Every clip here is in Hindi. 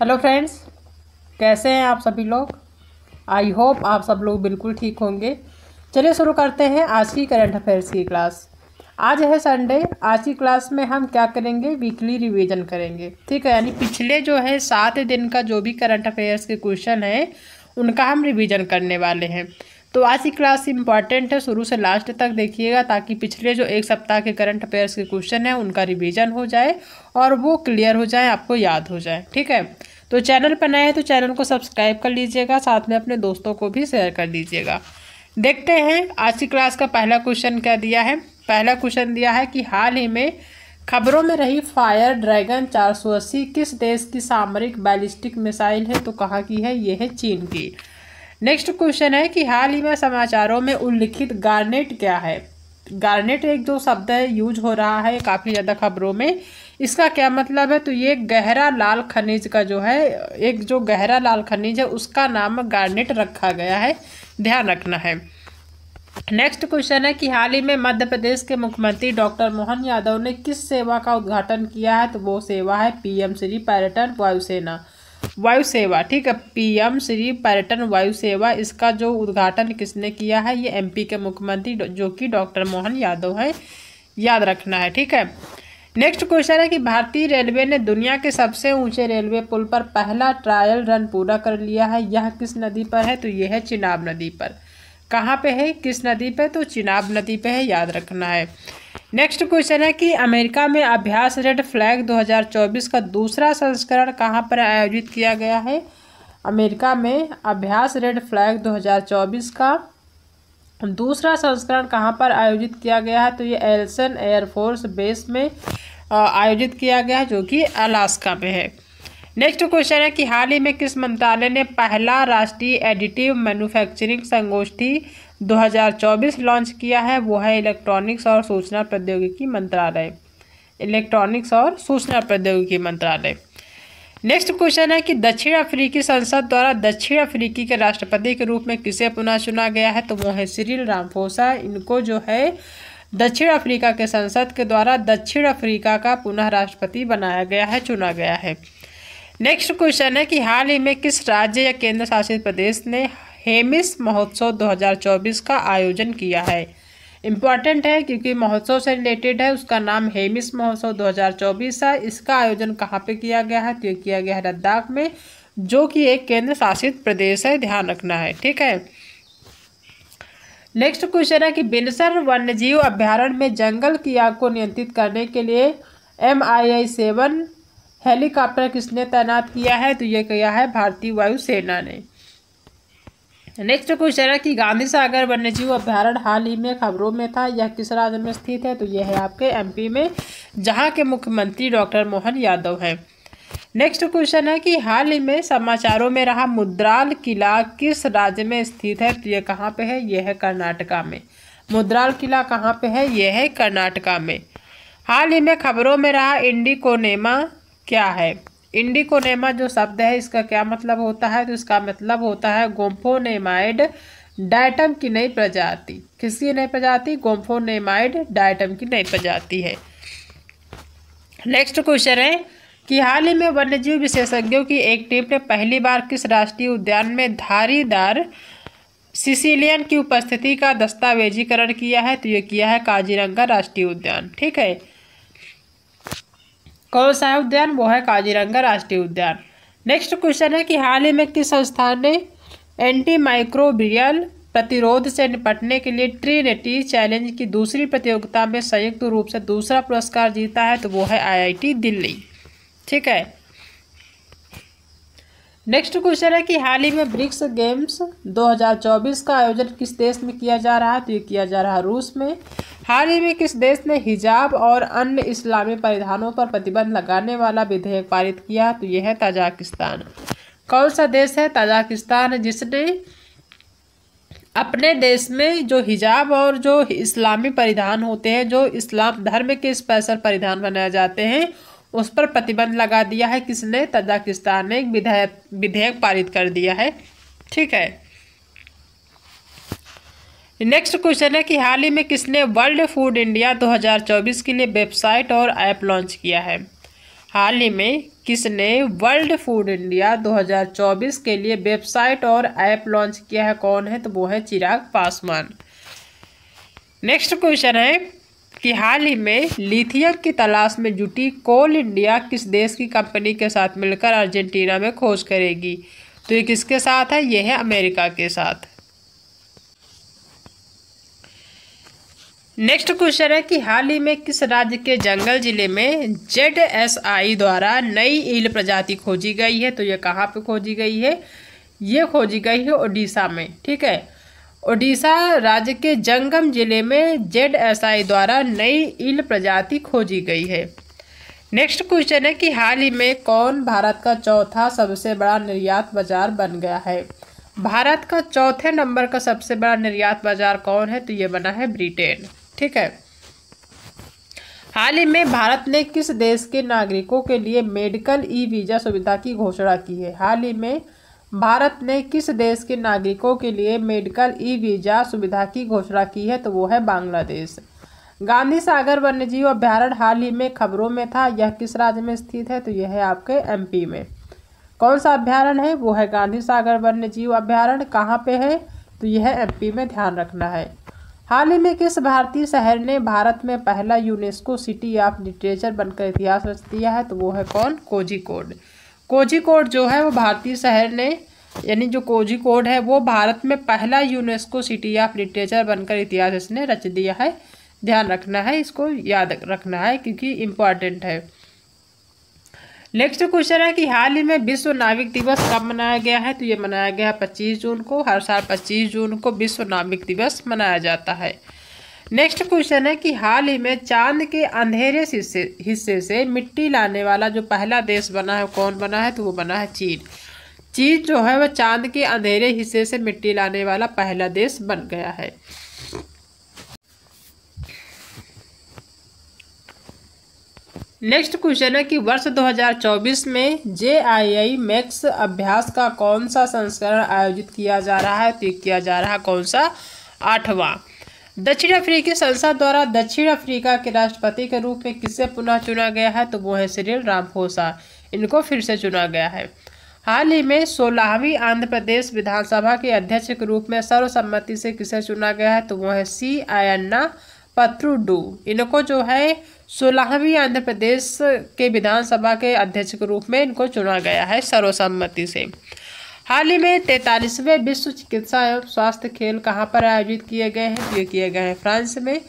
हेलो फ्रेंड्स, कैसे हैं आप सभी लोग। आई होप आप सब लोग बिल्कुल ठीक होंगे। चलिए शुरू करते हैं आज की करंट अफेयर्स की क्लास। आज है संडे। आज की क्लास में हम क्या करेंगे, वीकली रिवीजन करेंगे। ठीक है, यानी पिछले जो है 7 दिन का जो भी करंट अफेयर्स के क्वेश्चन है उनका हम रिवीजन करने वाले हैं। तो आज की क्लास इंपॉर्टेंट है, शुरू से लास्ट तक देखिएगा ताकि पिछले जो एक सप्ताह के करंट अफेयर्स के क्वेश्चन हैं उनका रिवीजन हो जाए और वो क्लियर हो जाए, आपको याद हो जाए। ठीक है, तो चैनल पर नए हैं तो चैनल को सब्सक्राइब कर लीजिएगा, साथ में अपने दोस्तों को भी शेयर कर दीजिएगा। देखते हैं आज की क्लास का पहला क्वेश्चन क्या दिया है। पहला क्वेश्चन दिया है कि हाल ही में खबरों में रही फायर ड्रैगन 480 किस देश की सामरिक बैलिस्टिक मिसाइल है, तो कहाँ की है, ये है चीन की। नेक्स्ट क्वेश्चन है कि हाल ही में समाचारों में उल्लिखित गार्नेट क्या है। गार्नेट एक जो शब्द है यूज हो रहा है काफ़ी ज़्यादा खबरों में, इसका क्या मतलब है, तो ये गहरा लाल खनिज का जो है, एक जो गहरा लाल खनिज है उसका नाम गार्नेट रखा गया है, ध्यान रखना है। नेक्स्ट क्वेश्चन है कि हाल ही में मध्य प्रदेश के मुख्यमंत्री डॉक्टर मोहन यादव ने किस सेवा का उद्घाटन किया है, तो वो सेवा है पीएम श्री पर्यटन वायु सेवा। ठीक है, पीएम श्री पर्यटन वायु सेवा, इसका जो उद्घाटन किसने किया है, ये एमपी के मुख्यमंत्री जो कि डॉक्टर मोहन यादव है, याद रखना है। ठीक है, नेक्स्ट क्वेश्चन है कि भारतीय रेलवे ने दुनिया के सबसे ऊंचे रेलवे पुल पर पहला ट्रायल रन पूरा कर लिया है, यह किस नदी पर है, तो यह है चिनाब नदी पर। कहाँ पे है, किस नदी पे, तो चिनाब नदी पे है, याद रखना है। नेक्स्ट क्वेश्चन है कि अमेरिका में अभ्यास रेड फ्लैग 2024 का दूसरा संस्करण कहाँ पर आयोजित किया गया है। अमेरिका में अभ्यास रेड फ्लैग 2024 का दूसरा संस्करण कहाँ पर आयोजित किया गया है, तो ये एल्सन एयरफोर्स बेस में आयोजित किया गया है जो कि अलास्का में है। नेक्स्ट क्वेश्चन है कि हाल ही में किस मंत्रालय ने पहला राष्ट्रीय एडिटिव मैन्युफैक्चरिंग संगोष्ठी 2024 लॉन्च किया है, वो है इलेक्ट्रॉनिक्स और सूचना प्रौद्योगिकी मंत्रालय। नेक्स्ट क्वेश्चन है कि दक्षिण अफ्रीकी संसद द्वारा दक्षिण अफ्रीकी के राष्ट्रपति के रूप में किसे पुनः चुना गया है, तो वो है सिरिल रामाफोसा। इनको जो है दक्षिण अफ्रीका के संसद के द्वारा दक्षिण अफ्रीका का पुनः राष्ट्रपति बनाया गया है, चुना गया है। नेक्स्ट क्वेश्चन है कि हाल ही में किस राज्य या केंद्र शासित प्रदेश ने हेमिस महोत्सव 2024 का आयोजन किया है। इम्पॉर्टेंट है क्योंकि महोत्सव से रिलेटेड है, उसका नाम हेमिस महोत्सव 2024 है। इसका आयोजन कहाँ पे किया गया है, तो ये किया गया है लद्दाख में, जो कि एक केंद्र शासित प्रदेश है, ध्यान रखना है। ठीक है, नेक्स्ट क्वेश्चन है कि बिनसर वन्यजीव अभ्यारण्य में जंगल की आग को नियंत्रित करने के लिए MiI-7 हेलीकॉप्टर किसने तैनात किया है, तो ये किया है भारतीय वायुसेना ने। नेक्स्ट क्वेश्चन है कि गांधी सागर वन्यजीव अभ्यारण्य हाल ही में खबरों में था, यह किस राज्य में स्थित है, तो यह है आपके एमपी में, जहां के मुख्यमंत्री डॉक्टर मोहन यादव हैं। नेक्स्ट क्वेश्चन है कि हाल ही में समाचारों में रहा मुद्राल किला किस राज्य में स्थित है, तो यह कहाँ पे है, यह है कर्नाटका में। मुद्राल किला कहाँ पे है, यह है कर्नाटका में। हाल ही में खबरों में रहा इंडिकोनेमा क्या है। इंडिकोनेमा जो शब्द है इसका क्या मतलब होता है, तो इसका मतलब होता है गोम्फोनेमाइड डायटम की नई प्रजाति। किसकी नई प्रजाति, गोम्फोनेमाइड डायटम की नई प्रजाति है। नेक्स्ट क्वेश्चन है कि हाल ही में वन्यजीव विशेषज्ञों की एक टीम ने पहली बार किस राष्ट्रीय उद्यान में धारीदार सिसिलियन की उपस्थिति का दस्तावेजीकरण किया है, तो ये किया है काजीरंगा राष्ट्रीय उद्यान। ठीक है, कौन सा है उद्यान, वो है काजीरंगा राष्ट्रीय उद्यान। नेक्स्ट क्वेश्चन है कि हाल ही में किस संस्थान ने एंटीमाइक्रोबियल प्रतिरोध से निपटने के लिए ट्रिनिटी चैलेंज की दूसरी प्रतियोगिता में संयुक्त रूप से दूसरा पुरस्कार जीता है, तो वो है IIT दिल्ली। ठीक है, नेक्स्ट क्वेश्चन है कि हाल ही में ब्रिक्स गेम्स 2024 का आयोजन किस देश में किया जा रहा है, तो ये किया जा रहा है रूस में। हाल ही में किस देश ने हिजाब और अन्य इस्लामी परिधानों पर प्रतिबंध लगाने वाला विधेयक पारित किया, तो यह है ताजिकिस्तान। कौन सा देश है, ताजिकिस्तान, जिसने अपने देश में जो हिजाब और जो इस्लामी परिधान होते हैं, जो इस्लाम धर्म के स्पेशल परिधान बनाए जाते हैं, उस पर प्रतिबंध लगा दिया है। किसने, ताजिकिस्तान ने एक विधेयक पारित कर दिया है। ठीक है, नेक्स्ट क्वेश्चन है कि हाल ही में किसने वर्ल्ड फूड इंडिया 2024 के लिए वेबसाइट और ऐप लॉन्च किया है। हाल ही में किसने वर्ल्ड फूड इंडिया 2024 के लिए वेबसाइट और ऐप लॉन्च किया है? कौन है? तो वो है चिराग पासवान। नेक्स्ट क्वेश्चन है कि हाल ही में लिथियम की तलाश में जुटी कोल इंडिया किस देश की कंपनी के साथ मिलकर अर्जेंटीना में खोज करेगी? तो ये किसके साथ है? ये है अमेरिका के साथ। नेक्स्ट क्वेश्चन है कि हाल ही में किस राज्य के जंगल जिले में ZSI द्वारा नई ईल प्रजाति खोजी गई है? तो ये कहाँ पे खोजी गई है? ये खोजी गई है ओडिशा में। ठीक है, ओडिशा राज्य के जंगम जिले में ZSI द्वारा नई ईल प्रजाति खोजी गई है। नेक्स्ट क्वेश्चन है कि हाल ही में कौन भारत का चौथा सबसे बड़ा निर्यात बाजार बन गया है? भारत का चौथे नंबर का सबसे बड़ा निर्यात बाजार कौन है? तो ये बना है ब्रिटेन। ठीक है, हाल ही में भारत ने किस देश के नागरिकों के लिए मेडिकल ई वीज़ा सुविधा की घोषणा की है? हाल ही में भारत ने किस देश के नागरिकों के लिए मेडिकल ई वीज़ा सुविधा की घोषणा की है? तो वो है बांग्लादेश। गांधी सागर वन्यजीव अभ्यारण्य हाल ही में खबरों में था, यह किस राज्य में स्थित है? तो यह है आपके MP में। कौन सा अभ्यारण्य है? वो है गांधी सागर वन्यजीव अभ्यारण्य। कहाँ पे है? तो यह MP में, ध्यान रखना है। हाल ही में किस भारतीय शहर ने भारत में पहला यूनेस्को सिटी ऑफ लिटरेचर बनकर इतिहास रच दिया है? तो वो है कौन? कोझिकोड। कोझिकोड जो है वो भारतीय शहर ने, यानी जो कोझिकोड है वो भारत में पहला यूनेस्को सिटी ऑफ लिटरेचर बनकर इतिहास इसने रच दिया है। ध्यान रखना है, इसको याद रखना है क्योंकि इम्पॉर्टेंट है। नेक्स्ट क्वेश्चन है कि हाल ही में विश्व नाविक दिवस कब मनाया गया है? तो ये मनाया गया 25 जून को। हर साल 25 जून को विश्व नाविक दिवस मनाया जाता है। नेक्स्ट क्वेश्चन है कि हाल ही में चांद के अंधेरे हिस्से से मिट्टी लाने वाला जो पहला देश बना है कौन बना है? तो वो बना है चीन। चीन जो है वह चांद के अंधेरे हिस्से से मिट्टी लाने वाला पहला देश बन गया है। नेक्स्ट क्वेश्चन है कि वर्ष 2024 में JII मैक्स अभ्यास का कौन सा संस्करण आयोजित किया जा रहा है? तो ये किया जा रहा है कौन सा? 8वां। दक्षिण अफ्रीकी संसद द्वारा दक्षिण अफ्रीका के राष्ट्रपति के रूप में किसे पुनः चुना गया है? तो वो है सिरिल रामाफोसा। इनको फिर से चुना गया है। हाल ही में 16वीं आंध्र प्रदेश विधानसभा के अध्यक्ष के रूप में सर्वसम्मति से किसे चुना गया है? तो वो है C. अयन्ना पत्रुडू। इनको जो है 16वीं आंध्र प्रदेश के विधानसभा के अध्यक्ष के रूप में इनको चुना गया है सर्वसम्मति से। हाल ही में 43वें विश्व चिकित्सा एवं स्वास्थ्य खेल कहाँ पर आयोजित किए गए हैं? ये किए गए हैं फ्रांस में।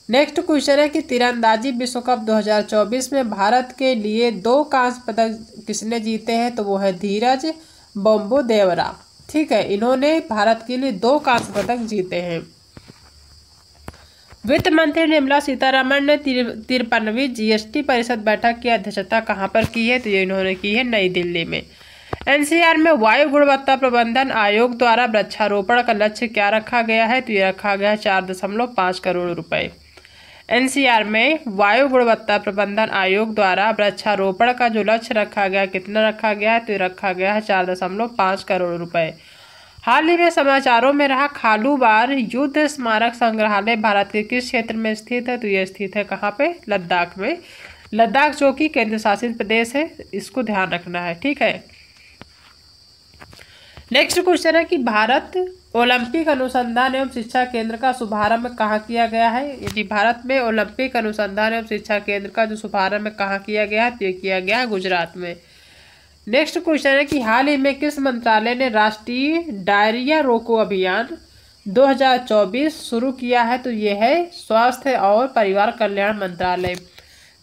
नेक्स्ट क्वेश्चन है कि तीरंदाजी विश्व कप 2024 में भारत के लिए 2 कांस्य पदक किसने जीते हैं? तो वो है धीरज बम्बोदेवरा। ठीक है, इन्होंने भारत के लिए 2 कांस्य पदक जीते हैं। वित्त मंत्री निर्मला सीतारमण ने 53वीं GST परिषद बैठक की अध्यक्षता कहाँ पर की है? तो ये इन्होंने की है नई दिल्ली में। NCR में वायु गुणवत्ता प्रबंधन आयोग द्वारा वृक्षारोपण का लक्ष्य क्या रखा गया है? तो ये रखा गया है 4.5 करोड़ रुपए। NCR में वायु गुणवत्ता प्रबंधन आयोग द्वारा वृक्षारोपण का जो लक्ष्य रखा गया, कितना रखा गया है? तो ये रखा गया है 4.5 करोड़ रुपए। हाल ही में समाचारों में रहा खालूबार युद्ध स्मारक संग्रहालय भारत के किस क्षेत्र में स्थित है? तो ये स्थित है कहाँ पे? लद्दाख में। लद्दाख जो कि केंद्र शासित प्रदेश है, इसको ध्यान रखना है। ठीक है, नेक्स्ट क्वेश्चन है कि भारत ओलंपिक अनुसंधान एवं शिक्षा केंद्र का शुभारंभ कहाँ किया गया है? यदि भारत में ओलंपिक अनुसंधान एवं शिक्षा केंद्र का जो शुभारंभ कहाँ किया गया है? तो ये किया गया है गुजरात में। नेक्स्ट क्वेश्चन है कि हाल ही में किस मंत्रालय ने राष्ट्रीय डायरिया रोको अभियान 2024 शुरू किया है? तो ये है स्वास्थ्य और परिवार कल्याण मंत्रालय।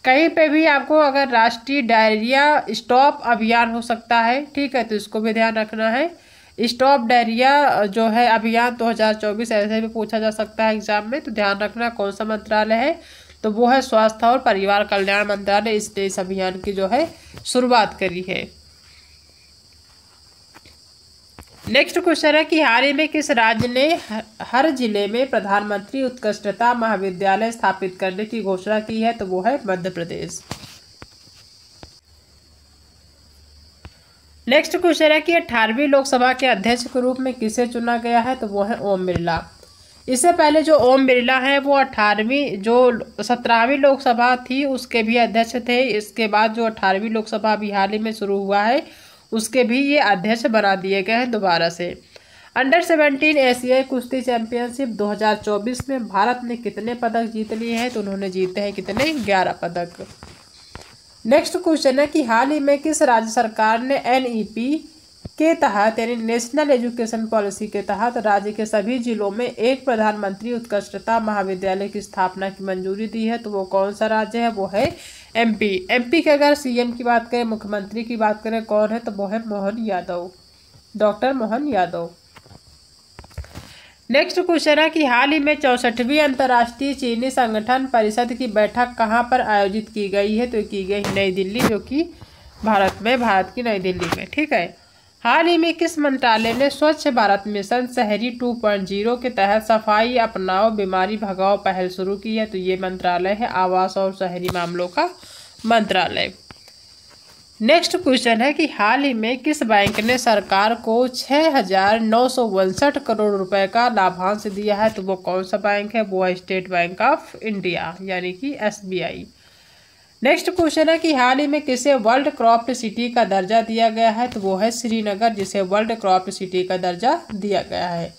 कहीं पे भी आपको अगर राष्ट्रीय डायरिया स्टॉप अभियान हो सकता है, ठीक है, तो इसको भी ध्यान रखना है। स्टॉप डायरिया जो है अभियान 2024 ऐसे भी पूछा जा सकता है एग्जाम में, तो ध्यान रखना कौन सा मंत्रालय है? तो वो है स्वास्थ्य और परिवार कल्याण मंत्रालय। इसने इस अभियान की जो है शुरुआत करी है। नेक्स्ट क्वेश्चन है कि हाल ही में किस राज्य ने हर जिले में प्रधानमंत्री उत्कृष्टता महाविद्यालय स्थापित करने की घोषणा की है? तो वो है मध्य प्रदेश। नेक्स्ट क्वेश्चन है कि 18वीं लोकसभा के अध्यक्ष के रूप में किसे चुना गया है? तो वो है ओम बिरला। इससे पहले जो ओम बिरला हैं वो 17वीं लोकसभा थी उसके भी अध्यक्ष थे। इसके बाद जो 18वीं लोकसभा अभी हाल ही में शुरू हुआ है उसके भी ये अध्यक्ष बना दिए गए हैं दोबारा से। अंडर-17 एशियाई कुश्ती चैंपियनशिप 2024 में भारत ने कितने पदक जीत लिए हैं? तो उन्होंने जीते हैं कितने? 11 पदक। नेक्स्ट क्वेश्चन है कि हाल ही में किस राज्य सरकार ने NEP के तहत यानी नेशनल एजुकेशन पॉलिसी के तहत राज्य के सभी जिलों में एक प्रधानमंत्री उत्कृष्टता महाविद्यालय की स्थापना की मंजूरी दी है? तो वो कौन सा राज्य है? वो है MP। MP के अगर CM की बात करें, मुख्यमंत्री की बात करें, कौन है? तो वो है Mohan Yadav, doctor Mohan Yadav. Next question है कि हाल ही में 64वीं अंतर्राष्ट्रीय चीनी संगठन परिषद की बैठक कहाँ पर आयोजित की गई है? तो की गई नई दिल्ली, जो कि भारत की नई दिल्ली में। ठीक है। हाल ही में किस मंत्रालय ने स्वच्छ भारत मिशन शहरी 2.0 के तहत सफाई अपनाओ बीमारी भगाओ पहल शुरू की है? तो ये मंत्रालय है आवास और शहरी मामलों का मंत्रालय। नेक्स्ट क्वेश्चन है कि हाल ही में किस बैंक ने सरकार को 6,962 करोड़ रुपए का लाभांश दिया है? तो वो कौन सा बैंक है? वो है स्टेट बैंक ऑफ इंडिया यानी कि SBI। नेक्स्ट क्वेश्चन है कि हाल ही में किसे वर्ल्ड क्रॉफ्ट सिटी का दर्जा दिया गया है? तो वो है श्रीनगर, जिसे वर्ल्ड क्रॉफ्ट सिटी का दर्जा दिया गया है।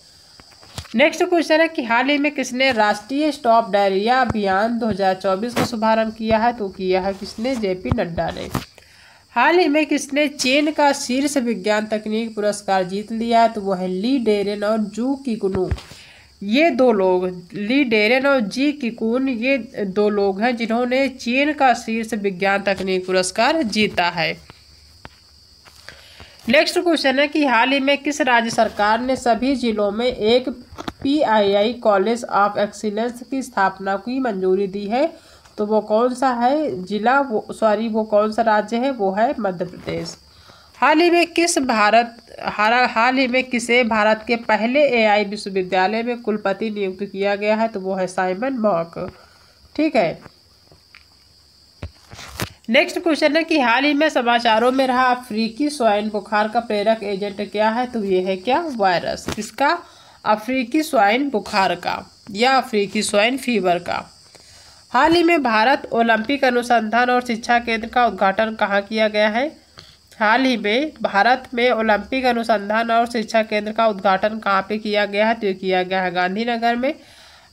नेक्स्ट क्वेश्चन है कि हाल ही में किसने राष्ट्रीय स्टॉप डायरिया अभियान 2024 का शुभारंभ किया है? तो किया है किसने? JP नड्डा ने। हाल ही में किसने चीन का शीर्ष विज्ञान तकनीक पुरस्कार जीत लिया है? तो वो है ली डेरेन और जू किकुन। ये दो लोग, ली डेरेन और जी किकुन, ये दो लोग हैं जिन्होंने चीन का शीर्ष विज्ञान तकनीक पुरस्कार जीता है। नेक्स्ट क्वेश्चन है कि हाल ही में किस राज्य सरकार ने सभी जिलों में एक PII कॉलेज ऑफ एक्सीलेंस की स्थापना की मंजूरी दी है? तो वो कौन सा है जिला? वो कौन सा राज्य है? वो है मध्य प्रदेश। हाल ही में किसे भारत के पहले AI विश्वविद्यालय में कुलपति नियुक्त किया गया है? तो वो है साइमन मॉक। ठीक है। नेक्स्ट क्वेश्चन है कि हाल ही में समाचारों में रहा अफ्रीकी स्वाइन बुखार का प्रेरक एजेंट क्या है? तो ये है क्या? वायरस। किसका? अफ्रीकी स्वाइन बुखार का या अफ्रीकी स्वाइन फीवर का। हाल ही में भारत ओलंपिक अनुसंधान और शिक्षा केंद्र का उद्घाटन कहाँ किया गया है? हाल ही में भारत में ओलंपिक अनुसंधान और शिक्षा केंद्र का उद्घाटन कहाँ पे किया गया है? तो ये किया गया है गांधीनगर में।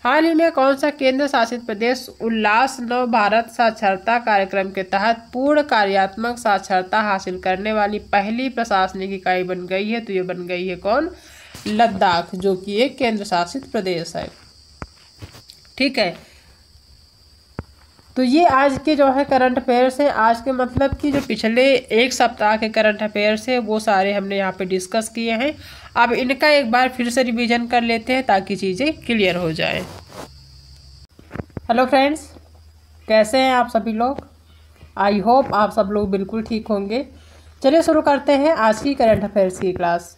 हाल ही में कौन सा केंद्र शासित प्रदेश उल्लास नव भारत साक्षरता कार्यक्रम के तहत पूर्ण कार्यात्मक साक्षरता हासिल करने वाली पहली प्रशासनिक इकाई बन गई है? तो ये बन गई है कौन? लद्दाख, जो कि एक केंद्र शासित प्रदेश है। ठीक है। तो ये आज के जो है करंट अफेयर्स हैं। आज के मतलब कि जो पिछले एक सप्ताह के करंट अफेयर्स हैं वो सारे हमने यहाँ पे डिस्कस किए हैं। अब इनका एक बार फिर से रिवीजन कर लेते हैं ताकि चीज़ें क्लियर हो जाए। हेलो फ्रेंड्स, कैसे हैं आप सभी लोग? आई होप आप सब लोग बिल्कुल ठीक होंगे। चलिए शुरू करते हैं आज की करंट अफेयर्स की क्लास।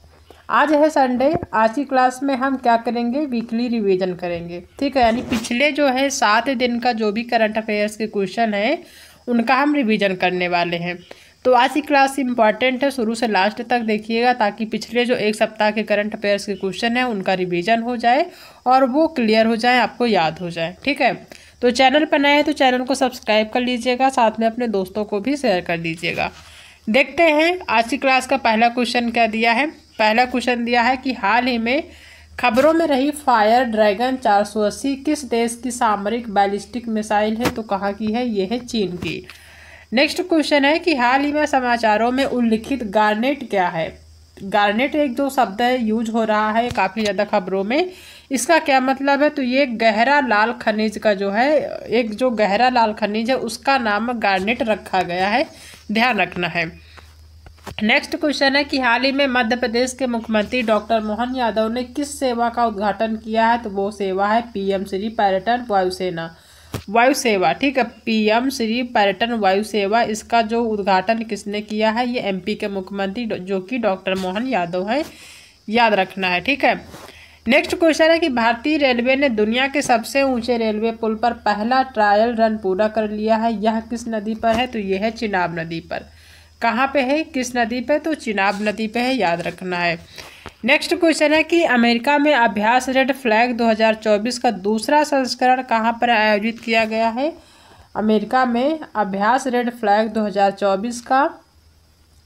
आज है संडे। आज की क्लास में हम क्या करेंगे? वीकली रिवीजन करेंगे। ठीक है, यानी पिछले जो है 7 दिन का जो भी करंट अफेयर्स के क्वेश्चन है उनका हम रिवीजन करने वाले हैं। तो आज की क्लास इंपॉर्टेंट है, शुरू से लास्ट तक देखिएगा ताकि पिछले जो एक सप्ताह के करंट अफेयर्स के क्वेश्चन है उनका रिवीजन हो जाए और वो क्लियर हो जाए, आपको याद हो जाए। ठीक है, तो चैनल पर नए हैं तो चैनल को सब्सक्राइब कर लीजिएगा, साथ में अपने दोस्तों को भी शेयर कर दीजिएगा। देखते हैं आज की क्लास का पहला क्वेश्चन क्या दिया है। पहला क्वेश्चन दिया है कि हाल ही में खबरों में रही फायर ड्रैगन 480 किस देश की सामरिक बैलिस्टिक मिसाइल है? तो कहाँ की है? ये है चीन की। नेक्स्ट क्वेश्चन है कि हाल ही में समाचारों में उल्लिखित गार्नेट क्या है? गार्नेट एक जो शब्द है यूज हो रहा है काफ़ी ज़्यादा खबरों में, इसका क्या मतलब है? तो ये गहरा लाल खनिज का जो है, एक जो गहरा लाल खनिज है उसका नाम गार्नेट रखा गया है, ध्यान रखना है। नेक्स्ट क्वेश्चन है कि हाल ही में मध्य प्रदेश के मुख्यमंत्री डॉक्टर मोहन यादव ने किस सेवा का उद्घाटन किया है? तो वो सेवा है PM श्री पर्यटन वायु सेवा। ठीक है, PM श्री पर्यटन वायु सेवा, इसका जो उद्घाटन किसने किया है? ये MP के मुख्यमंत्री जो कि डॉक्टर मोहन यादव है, याद रखना है। ठीक है। नेक्स्ट क्वेश्चन है कि भारतीय रेलवे ने दुनिया के सबसे ऊंचे रेलवे पुल पर पहला ट्रायल रन पूरा कर लिया है, यह किस नदी पर है? तो यह है चिनाब नदी पर। कहाँ पे है? किस नदी पे? तो चिनाब नदी पे है, याद रखना है। नेक्स्ट क्वेश्चन है कि अमेरिका में अभ्यास रेड फ्लैग 2024 का दूसरा संस्करण कहाँ पर आयोजित किया गया है। अमेरिका में अभ्यास रेड फ्लैग 2024 का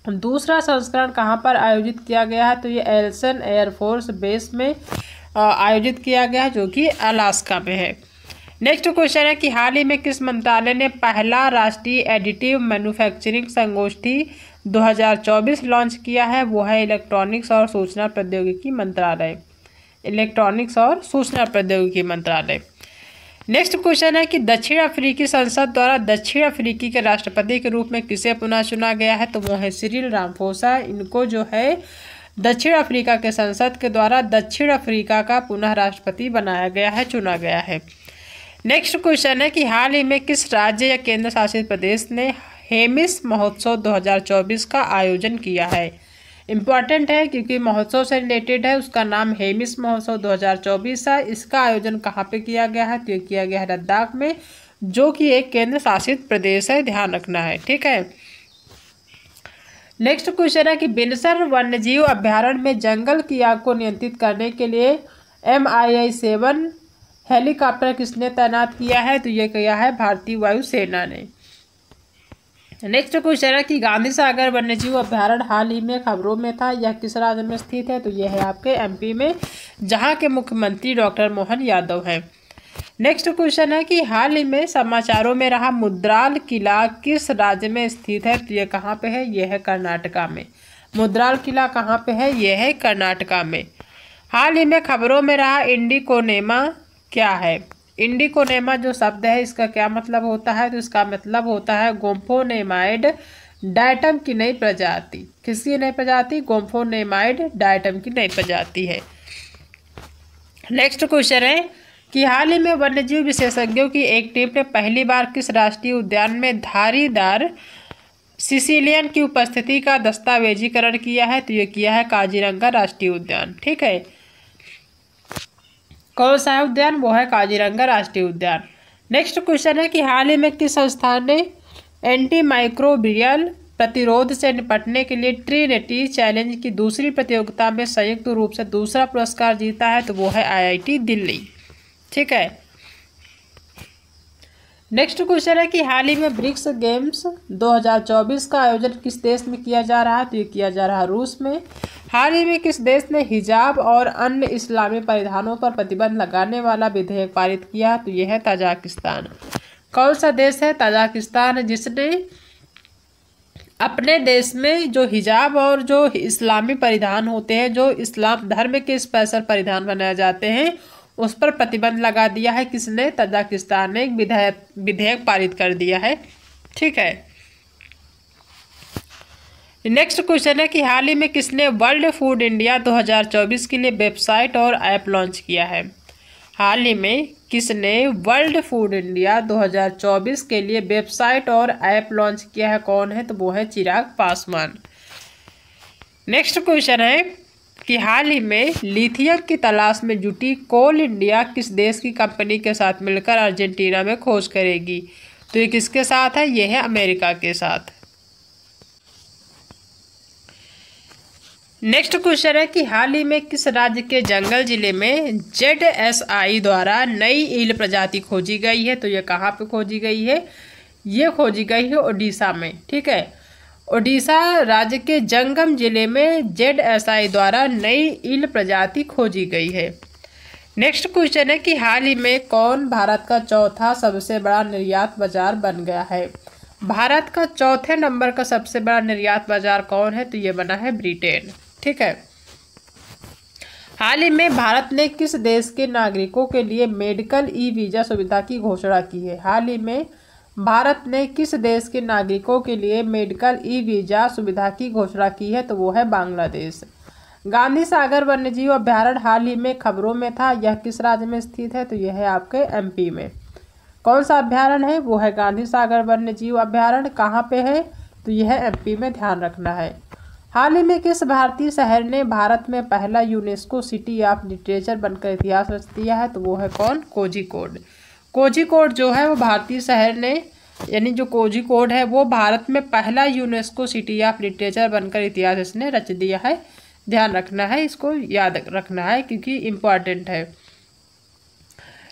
दूसरा संस्करण कहाँ पर आयोजित किया गया है, तो ये एल्सन एयरफोर्स बेस में आयोजित किया गया है, जो कि अलास्का में है। नेक्स्ट क्वेश्चन है कि हाल ही में किस मंत्रालय ने पहला राष्ट्रीय एडिटिव मैन्युफैक्चरिंग संगोष्ठी 2024 लॉन्च किया है। वो है इलेक्ट्रॉनिक्स और सूचना प्रौद्योगिकी मंत्रालय। इलेक्ट्रॉनिक्स और सूचना प्रौद्योगिकी मंत्रालय। नेक्स्ट क्वेश्चन है कि दक्षिण अफ्रीकी संसद द्वारा दक्षिण अफ्रीकी के राष्ट्रपति के रूप में किसे पुनः चुना गया है, तो वो है सिरिल रामाफोसा। इनको जो है दक्षिण अफ्रीका के संसद के द्वारा दक्षिण अफ्रीका का पुनः राष्ट्रपति बनाया गया है, चुना गया है। नेक्स्ट क्वेश्चन है कि हाल ही में किस राज्य या केंद्र शासित प्रदेश ने हेमिस महोत्सव 2024 का आयोजन किया है। इम्पॉर्टेंट है क्योंकि महोत्सव से रिलेटेड है। उसका नाम हेमिस महोत्सव 2024 है। इसका आयोजन कहाँ पे किया गया है, तो ये किया गया है लद्दाख में, जो कि एक केंद्र शासित प्रदेश है, ध्यान रखना है, ठीक है। नेक्स्ट क्वेश्चन है कि बिनसर वन्यजीव अभ्यारण्य में जंगल की आग को नियंत्रित करने के लिए MiI-7 हेलीकॉप्टर किसने तैनात किया है, तो ये किया है भारतीय वायुसेना ने। नेक्स्ट क्वेश्चन है कि गांधी सागर वन्यजीव अभ्यारण्य हाल ही में खबरों में था, यह किस राज्य में स्थित है, तो यह है आपके MP में, जहां के मुख्यमंत्री डॉक्टर मोहन यादव हैं। नेक्स्ट क्वेश्चन है कि हाल ही में समाचारों में रहा मुद्राल किला किस राज्य में स्थित है, तो यह कहाँ पे है, यह है कर्नाटका में। मुद्राल किला कहाँ पे है, यह है कर्नाटका में। हाल ही में खबरों में रहा इंडिकोनेमा क्या है। इंडिकोनेमा जो शब्द है इसका क्या मतलब होता है, तो इसका मतलब होता है गोम्फोनेमाइड डायटम की नई प्रजाति। किसकी नई प्रजाति, गोम्फोनेमाइड डायटम की नई प्रजाति है। नेक्स्ट क्वेश्चन है कि हाल ही में वन्यजीव विशेषज्ञों की एक टीम ने पहली बार किस राष्ट्रीय उद्यान में धारीदार सिसिलियन की उपस्थिति का दस्तावेजीकरण किया है, तो ये किया है काजीरंगा राष्ट्रीय उद्यान, ठीक है। कौन सा है उद्यान, वो है काजीरंगा राष्ट्रीय उद्यान। नेक्स्ट क्वेश्चन है कि हाल ही में किस संस्थान ने एंटीमाइक्रोबियल प्रतिरोध से निपटने के लिए ट्रिनिटी चैलेंज की दूसरी प्रतियोगिता में संयुक्त रूप से दूसरा पुरस्कार जीता है, तो वो है IIT दिल्ली, ठीक है। नेक्स्ट क्वेश्चन है कि हाल ही में ब्रिक्स गेम्स 2024 का आयोजन किस देश में किया जा रहा है, तो ये किया जा रहा है रूस में। हाल ही में किस देश ने हिजाब और अन्य इस्लामी परिधानों पर प्रतिबंध लगाने वाला विधेयक पारित किया, तो यह है तजाकिस्तान। कौन सा देश है, तजाकिस्तान, जिसने अपने देश में जो हिजाब और जो इस्लामी परिधान होते हैं, जो इस्लाम धर्म के स्पेशल परिधान बनाए जाते हैं, उस पर प्रतिबंध लगा दिया है। किसने, तजाकिस्तान ने एक विधेयक पारित कर दिया है, ठीक है। नेक्स्ट क्वेश्चन है कि हाल ही में किसने वर्ल्ड फूड इंडिया 2024 के लिए वेबसाइट और ऐप लॉन्च किया है। हाल ही में किसने वर्ल्ड फूड इंडिया 2024 के लिए वेबसाइट और ऐप लॉन्च किया है, कौन है, तो वो है चिराग पासवान। नेक्स्ट क्वेश्चन है कि हाल ही में लिथियम की तलाश में जुटी कोल इंडिया किस देश की कंपनी के साथ मिलकर अर्जेंटीना में खोज करेगी, तो ये किसके साथ है, ये है अमेरिका के साथ। नेक्स्ट क्वेश्चन है कि हाल ही में किस राज्य के जंगल जिले में ZSI द्वारा नई ईल प्रजाति खोजी गई है, तो ये कहाँ पे खोजी गई है, ये खोजी गई है ओडिशा में, ठीक है। ओडिशा राज्य के जंगम जिले में ZSI द्वारा नई ईल प्रजाति खोजी गई है। नेक्स्ट क्वेश्चन है कि हाल ही में कौन भारत का चौथा सबसे बड़ा निर्यात बाजार बन गया है। भारत का चौथे नंबर का सबसे बड़ा निर्यात बाजार कौन है, तो ये बना है ब्रिटेन, ठीक है। हाल ही में भारत ने किस देश के नागरिकों के लिए मेडिकल वीज़ा सुविधा की घोषणा की है। हाल ही में भारत ने किस देश के नागरिकों के लिए मेडिकल वीज़ा सुविधा की घोषणा की है, तो वो है बांग्लादेश। गांधी सागर वन्यजीव अभ्यारण्य हाल ही में खबरों में था, यह किस राज्य में स्थित है, तो यह है आपके MP में। कौन सा अभ्यारण्य है, वो है गांधी सागर वन्यजीव अभ्यारण्य। कहाँ पे है, तो यह है MP में, ध्यान रखना है। हाल ही में किस भारतीय शहर ने भारत में पहला यूनेस्को सिटी ऑफ लिटरेचर बनकर इतिहास रच दिया है, तो वो है कौन, कोझिकोड। कोझिकोड जो है वो भारतीय शहर ने, यानी जो कोझिकोड है वो भारत में पहला यूनेस्को सिटी ऑफ लिटरेचर बनकर इतिहास इसने रच दिया है, ध्यान रखना है, इसको याद रखना है क्योंकि इम्पॉर्टेंट है।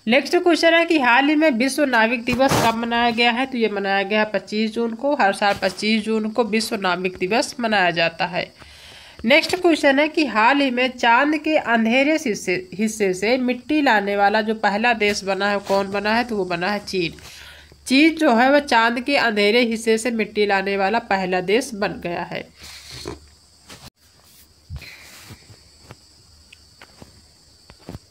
नेक्स्ट क्वेश्चन है कि हाल ही में विश्व नाविक दिवस कब मनाया गया है? तो ये मनाया गया है 25 जून को। हर साल 25 जून को विश्व नाविक दिवस मनाया जाता है। नेक्स्ट क्वेश्चन है कि हाल ही में चांद के अंधेरे हिस्से से मिट्टी लाने वाला जो पहला देश बना है कौन बना है? तो वो बना है चीन। चीन जो है वह चांद के अंधेरे हिस्से से मिट्टी लाने वाला पहला देश बन गया है।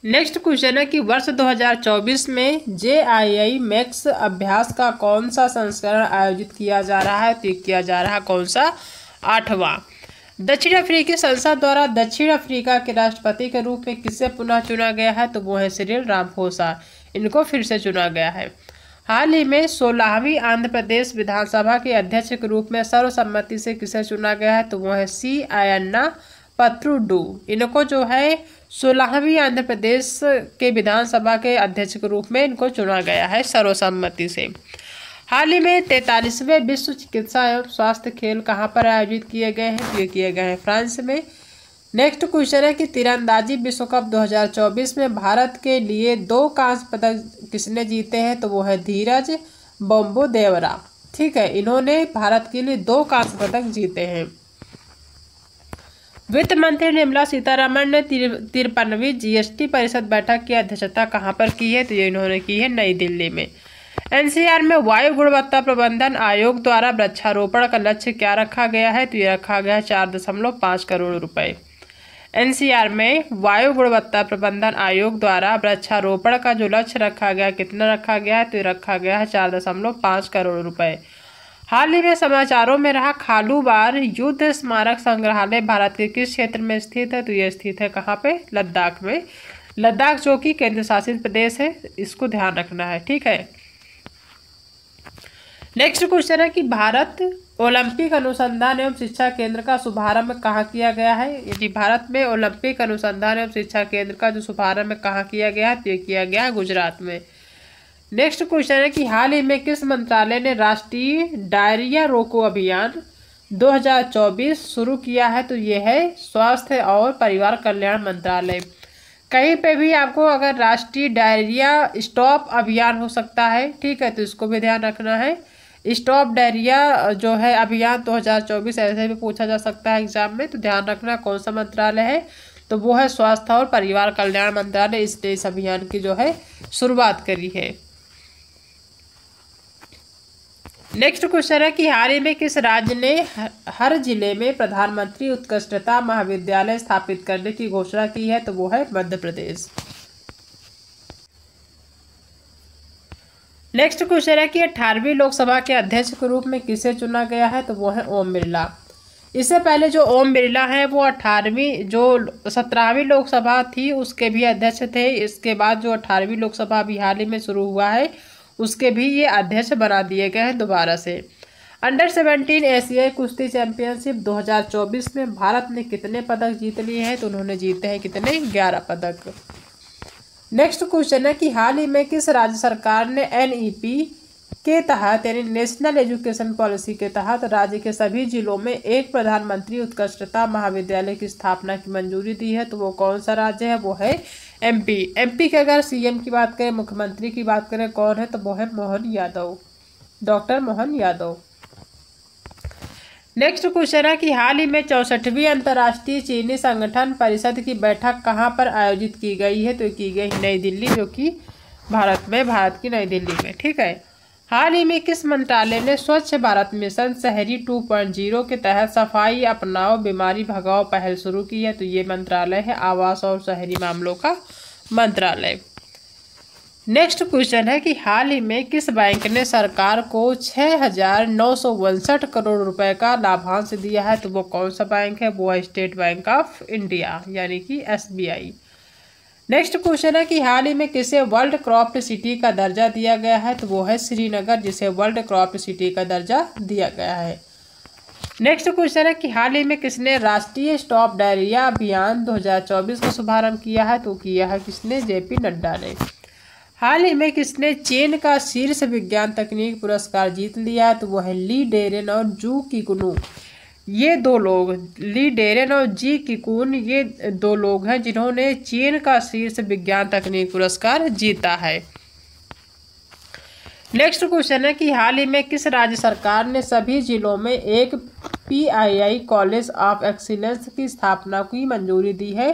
नेक्स्ट क्वेश्चन है कि वर्ष 2024 में JII मैक्स अभ्यास का कौन सा संस्करण आयोजित किया जा रहा है? तो किया जा रहा है कौन सा? 8वां। दक्षिण अफ्रीकी संसद द्वारा दक्षिण अफ्रीका के राष्ट्रपति के रूप में किसे पुनः चुना गया है? तो वो है सिरिल रामाफोसा। इनको फिर से चुना गया है। हाल ही में 16वीं आंध्र प्रदेश विधानसभा के अध्यक्ष के रूप में सर्वसम्मति से किसे चुना गया है? तो वो है C. अयन्ना पत्रुडू। इनको जो है 16वीं आंध्र प्रदेश के विधानसभा के अध्यक्ष के रूप में इनको चुना गया है सर्वसम्मति से। हाल ही में 43वें विश्व चिकित्सा एवं स्वास्थ्य खेल कहाँ पर आयोजित किए गए हैं? ये किए गए हैं फ्रांस में। नेक्स्ट क्वेश्चन है कि तीरंदाजी विश्व कप 2024 में भारत के लिए 2 कांस्य पदक किसने जीते हैं? तो वो है धीरज बम्बोदेवरा। ठीक है, इन्होंने भारत के लिए 2 कांस्य पदक जीते हैं। वित्त मंत्री निर्मला सीतारमण ने 53वीं GST परिषद बैठक की अध्यक्षता कहाँ पर की है? तो ये इन्होंने की है नई दिल्ली में। NCR में वायु गुणवत्ता प्रबंधन आयोग द्वारा वृक्षारोपण का लक्ष्य क्या रखा गया है? तो ये रखा गया है 4.5 करोड़ रुपए। NCR में वायु गुणवत्ता प्रबंधन आयोग द्वारा वृक्षारोपण का जो लक्ष्य रखा गया, कितना रखा गया है? तो ये रखा गया है 4.5 करोड़ रुपए। हाल ही में समाचारों में रहा खालूबार युद्ध स्मारक संग्रहालय भारत के किस क्षेत्र में स्थित है? तो ये स्थित है कहाँ पे? लद्दाख में। लद्दाख जो कि केंद्र शासित प्रदेश है, इसको ध्यान रखना है। ठीक है। नेक्स्ट क्वेश्चन है कि भारत ओलंपिक अनुसंधान एवं शिक्षा केंद्र का शुभारंभ कहाँ किया गया है? यदि भारत में ओलंपिक अनुसंधान एवं शिक्षा केंद्र का जो शुभारंभ कहाँ किया गया है? तो ये किया गया है गुजरात में। नेक्स्ट क्वेश्चन है कि हाल ही में किस मंत्रालय ने राष्ट्रीय डायरिया रोको अभियान 2024 शुरू किया है? तो ये है स्वास्थ्य और परिवार कल्याण मंत्रालय। कहीं पे भी आपको अगर राष्ट्रीय डायरिया स्टॉप अभियान हो सकता है, ठीक है, तो इसको भी ध्यान रखना है। स्टॉप डायरिया जो है अभियान 2024 ऐसे भी पूछा जा सकता है एग्जाम में, तो ध्यान रखना कौन सा मंत्रालय है। तो वो है स्वास्थ्य और परिवार कल्याण मंत्रालय। इसने इस अभियान की जो है शुरुआत करी है। नेक्स्ट क्वेश्चन है कि हाल ही में किस राज्य ने हर जिले में प्रधानमंत्री उत्कृष्टता महाविद्यालय स्थापित करने की घोषणा की है? तो वो है मध्य प्रदेश। नेक्स्ट क्वेश्चन है कि 18वीं लोकसभा के अध्यक्ष के रूप में किसे चुना गया है? तो वो है ओम बिरला। इससे पहले जो ओम बिरला है वो 17वीं लोकसभा थी उसके भी अध्यक्ष थे। इसके बाद जो 18वीं लोकसभा अभी हाल ही में शुरू हुआ है उसके भी ये अध्यक्ष बना दिए गए हैं दोबारा से। अंडर 17 एशियाई कुश्ती चैंपियनशिप 2024 में भारत ने कितने पदक जीत लिए हैं? तो उन्होंने जीते हैं कितने? 11 पदक। नेक्स्ट क्वेश्चन है कि हाल ही में किस राज्य सरकार ने NEP के तहत यानी नेशनल एजुकेशन पॉलिसी के तहत राज्य के सभी जिलों में एक प्रधानमंत्री उत्कृष्टता महाविद्यालय की स्थापना की मंजूरी दी है? तो वो कौन सा राज्य है? वो है MP। MP के अगर CM की बात करें, मुख्यमंत्री की बात करें, कौन है? तो वो है Mohan Yadav, doctor Mohan Yadav. Next question है कि हाल ही में 64वीं अंतर्राष्ट्रीय चीनी संगठन परिषद की बैठक कहाँ पर आयोजित की गई है? तो की गई नई दिल्ली, जो कि भारत की नई दिल्ली में। ठीक है। हाल ही में किस मंत्रालय ने स्वच्छ भारत मिशन शहरी 2.0 के तहत सफाई अपनाओ बीमारी भगाओ पहल शुरू की है? तो ये मंत्रालय है आवास और शहरी मामलों का मंत्रालय। नेक्स्ट क्वेश्चन है कि हाल ही में किस बैंक ने सरकार को 6,962 करोड़ रुपए का लाभांश दिया है? तो वो कौन सा बैंक है? वो है स्टेट बैंक ऑफ इंडिया यानी कि SBI। नेक्स्ट क्वेश्चन है कि हाल ही में किसे वर्ल्ड क्रॉफ्ट सिटी का दर्जा दिया गया है? तो वो है श्रीनगर, जिसे वर्ल्ड क्रॉफ्ट सिटी का दर्जा दिया गया है। नेक्स्ट क्वेश्चन है कि हाल ही में किसने राष्ट्रीय स्टॉप डायरिया अभियान 2024 का शुभारंभ किया है? तो किया है किसने? JP नड्डा ने। हाल ही में किसने चीन का शीर्ष विज्ञान तकनीक पुरस्कार जीत लिया है? तो वो है ली डेरेन और जू किगुनु। ये दो लोग ली डेरेन और जी किकुन, ये दो लोग हैं जिन्होंने चीन का शीर्ष विज्ञान तकनीक पुरस्कार जीता है। नेक्स्ट क्वेश्चन है कि हाल ही में किस राज्य सरकार ने सभी जिलों में एक PII कॉलेज ऑफ एक्सीलेंस की स्थापना की मंजूरी दी है?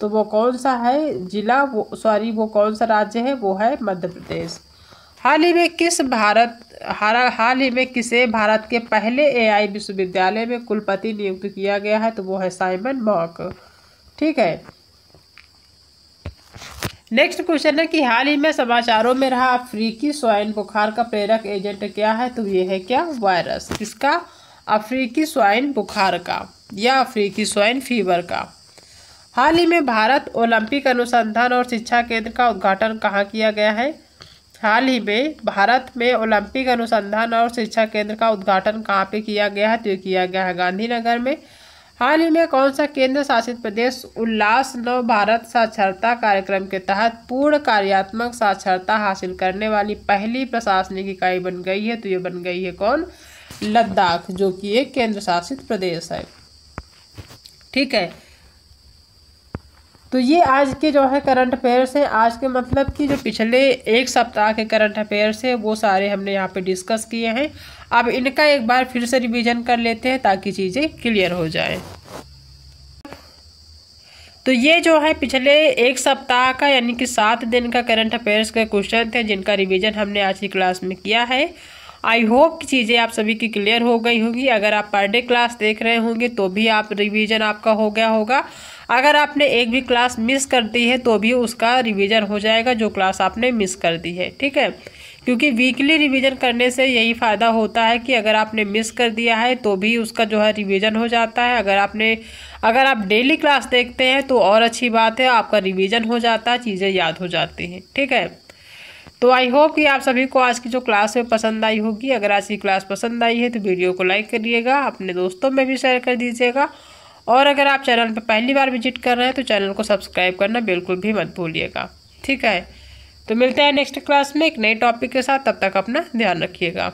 तो वो कौन सा है जिला, वो कौन सा राज्य है? वो है मध्य प्रदेश। हाल ही में किसे भारत के पहले AI विश्वविद्यालय में कुलपति नियुक्त किया गया है? तो वो है साइमन मॉक। ठीक है। नेक्स्ट क्वेश्चन है कि हाल ही में समाचारों में रहा अफ्रीकी स्वाइन बुखार का प्रेरक एजेंट क्या है? तो ये है क्या? वायरस। किसका? अफ्रीकी स्वाइन बुखार का या अफ्रीकी स्वाइन फीवर का। हाल ही में भारत ओलंपिक अनुसंधान और शिक्षा केंद्र का उद्घाटन कहाँ किया गया है? हाल ही में भारत में ओलंपिक अनुसंधान और शिक्षा केंद्र का उद्घाटन कहाँ पे किया गया है? तो ये किया गया है गांधीनगर में। हाल ही में कौन सा केंद्र शासित प्रदेश उल्लास नव भारत साक्षरता कार्यक्रम के तहत पूर्ण कार्यात्मक साक्षरता हासिल करने वाली पहली प्रशासनिक इकाई बन गई है? तो ये बन गई है कौन? लद्दाख, जो कि एक केंद्र शासित प्रदेश है। ठीक है। तो ये आज के जो है करंट अफेयर्स हैं। आज के मतलब कि जो पिछले एक सप्ताह के करंट अफेयर्स हैं वो सारे हमने यहाँ पे डिस्कस किए हैं। अब इनका एक बार फिर से रिवीजन कर लेते हैं ताकि चीज़ें क्लियर हो जाए। तो ये जो है पिछले एक सप्ताह का यानी कि 7 दिन का करंट अफेयर्स के क्वेश्चन थे जिनका रिवीजन हमने आज की क्लास में किया है। आई होप कि चीज़ें आप सभी की क्लियर हो गई होगी। अगर आप पर डे क्लास देख रहे होंगे तो भी आप रिवीजन आपका हो गया होगा। अगर आपने एक भी क्लास मिस कर दी है तो भी उसका रिवीजन हो जाएगा जो क्लास आपने मिस कर दी है। ठीक है, क्योंकि वीकली रिवीजन करने से यही फ़ायदा होता है कि अगर आपने मिस कर दिया है तो भी उसका जो है रिवीजन हो जाता है। अगर आप डेली क्लास देखते हैं तो और अच्छी बात है, आपका रिवीजन हो जाता है, चीज़ें याद हो जाती हैं। ठीक है, तो आई होप कि आप सभी को आज की जो क्लास है पसंद आई होगी। अगर आज की क्लास पसंद आई है तो वीडियो को लाइक करिएगा, अपने दोस्तों में भी शेयर कर दीजिएगा, और अगर आप चैनल पर पहली बार विजिट कर रहे हैं तो चैनल को सब्सक्राइब करना बिल्कुल भी मत भूलिएगा। ठीक है, तो मिलते हैं नेक्स्ट क्लास में एक नए टॉपिक के साथ। तब तक अपना ध्यान रखिएगा।